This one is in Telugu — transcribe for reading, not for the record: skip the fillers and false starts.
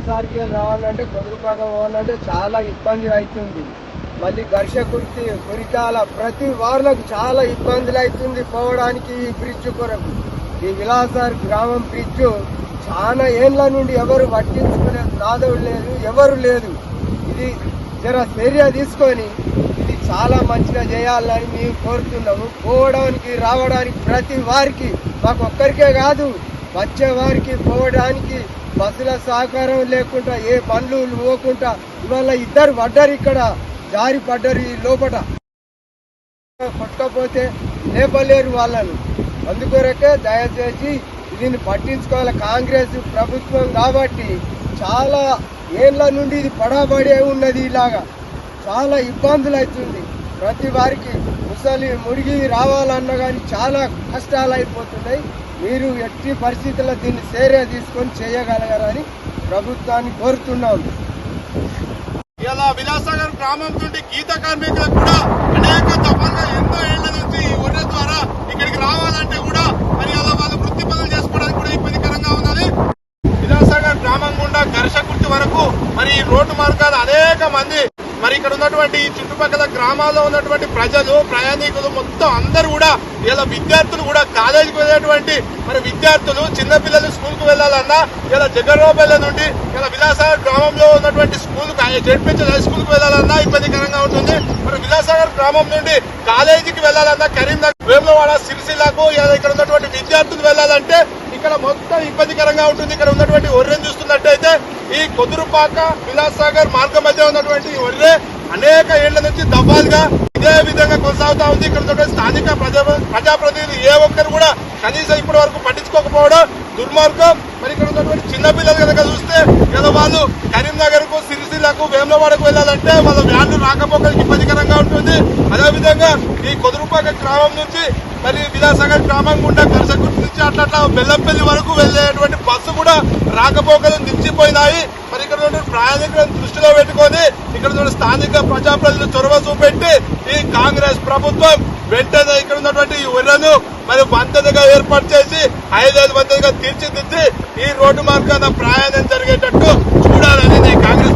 సార్కి రావాలంటే కొదురుపాక పోవాలంటే చాలా ఇబ్బంది అవుతుంది. మళ్ళీ గురికాల ప్రతి వార్లకు చాలా ఇబ్బందులు అవుతుంది పోవడానికి. ఈ బ్రిడ్జ్ కొరకు ఈ విలాసార్ గ్రామం బ్రిడ్జ్ చాలా ఏళ్ల నుండి ఎవరు పట్టించుకునే నాదవులు లేదు, ఎవరు లేదు. ఇది జర చర్య తీసుకొని ఇది చాలా మంచిగా చేయాలని మేము కోరుతున్నాము. పోవడానికి రావడానికి ప్రతి వారికి, మాకు ఒక్కరికే కాదు వచ్చే వారికి పోవడానికి బస్సుల సహకారం లేకుండా ఏ బండ్లు పోకుండా ఇవాళ ఇద్దరు పడ్డారు, ఇక్కడ జారి పడ్డారు. ఈ లోపల కొట్టకపోతే లేపలేరు వాళ్ళను. అందుకొరకే దయచేసి దీన్ని పట్టించుకోవాలి. కాంగ్రెస్ ప్రభుత్వం కాబట్టి చాలా ఏళ్ల నుండి ఇది పడబడే ఉన్నది. ఇలాగా చాలా ఇబ్బందులు అవుతుంది. ప్రతి వారికి ముసలి ముడిగి రావాలన్నా కానీ చాలా కష్టాలు అయిపోతున్నాయి. మీరు ఎట్టి పరిస్థితుల్లో దీన్ని చర్య తీసుకొని చేయగలగాలని ప్రభుత్వాన్ని కోరుతున్నాం. ఇలా విలాసాగర్ గ్రామం నుండి గీత కార్మికులకు కూడా అనేక దఫాలుగా ఎన్నో ఏళ్ల నుంచి ఈ ఊర్ల ద్వారా ఇక్కడికి రావాలంటే కూడా మరి అలా వాళ్ళు వృత్తి పనులు చేసుకోవడానికి కూడా ఇబ్బందికరంగా ఉన్నది. విలాసాగర్ గ్రామం గుండా ఘర్షకుర్తి వరకు మరి ఈ రోడ్డు మార్గాలు అనేక మంది మరి ఇక్కడ ఉన్నటువంటి చుట్టుపక్కల గ్రామాల్లో ఉన్నటువంటి ప్రజలు, ప్రయాణికులు మొత్తం అందరూ కూడా ఇలా విద్యార్థులు కూడా కాలేజీకి వెళ్ళేటువంటి మరి విద్యార్థులు, చిన్నపిల్లలు స్కూల్ కు వెళ్లాలన్నా ఇలా జగన్పల్లి నుండి ఇలా విలాసాగర్ గ్రామంలో ఉన్నటువంటి స్కూల్ జడ్పించే హై స్కూల్ కు వెళ్లాలన్నా ఇబ్బందికరంగా ఉంటుంది. మరి విలాసాగర్ గ్రామం నుండి కాలేజీకి వెళ్లాలన్నా కరీంనగర్, వేములవాడ, సిరిసిల్లకు ఇక్కడ ఉన్నటువంటి విద్యార్థులు వెళ్లాలంటే ఇక్కడ మొత్తం ఇబ్బందికరంగా ఉంటుంది. ఇక్కడ ఉన్నటువంటి ఒర్రెను చూస్తున్నట్టయితే ఈ కొదురుపాక విలాసాగర్ మార్గం మధ్య ఉన్నటువంటి ఒర్రె అనేక ఏళ్ల నుంచి దఫాలుగా ఇదే విధంగా కొనసాగుతా ఉంది. ఇక్కడ ఉన్నటువంటి స్థానిక ప్రజాప్రతినిధులు ఏ ఒక్కరు కూడా కనీసం ఇప్పటి వరకు పట్టించుకోకపోవడం దుర్మార్గం. మరి ఇక్కడ ఉన్నటువంటి చిన్నపిల్లలు కనుక చూస్తే ఇలా వాళ్ళు కరీంనగర్ కు, సిరిసిల్లకు, వేములవాడకు వెళ్లాలంటే వాళ్ళ వ్యాన్లు రాకపోకలకు ఇబ్బందికరంగా ఉంటుంది. అదేవిధంగా ఈ కొదురుపాక గ్రామం నుంచి మరి విలాసాగర్ గ్రామం గుండా ఘర్షకుర్తి నుంచి అట్లా బెల్లంపల్లి వరకు వెళ్లేటువంటి బస్సు కూడా రాకపోకలు నిలిచిపోయినాయి. మరి ఇక్కడ ఉన్నటువంటి ప్రయాణికులను దృష్టిలో పెట్టుకొని ఇక్కడ ఉన్న స్థానిక ప్రజాప్రతినిధులు చొరవ చూపెట్టి ఈ కాంగ్రెస్ ప్రభుత్వం వెంటనే ఇక్కడ ఉన్నటువంటి ఈ ఊర్లను మరి వంతెనగా ఏర్పాటు చేసి 5 వంతెనగా తీర్చిదిద్ది ఈ రోడ్డు మార్గాన ప్రయాణం జరిగేటట్టు చూడాలని కాంగ్రెస్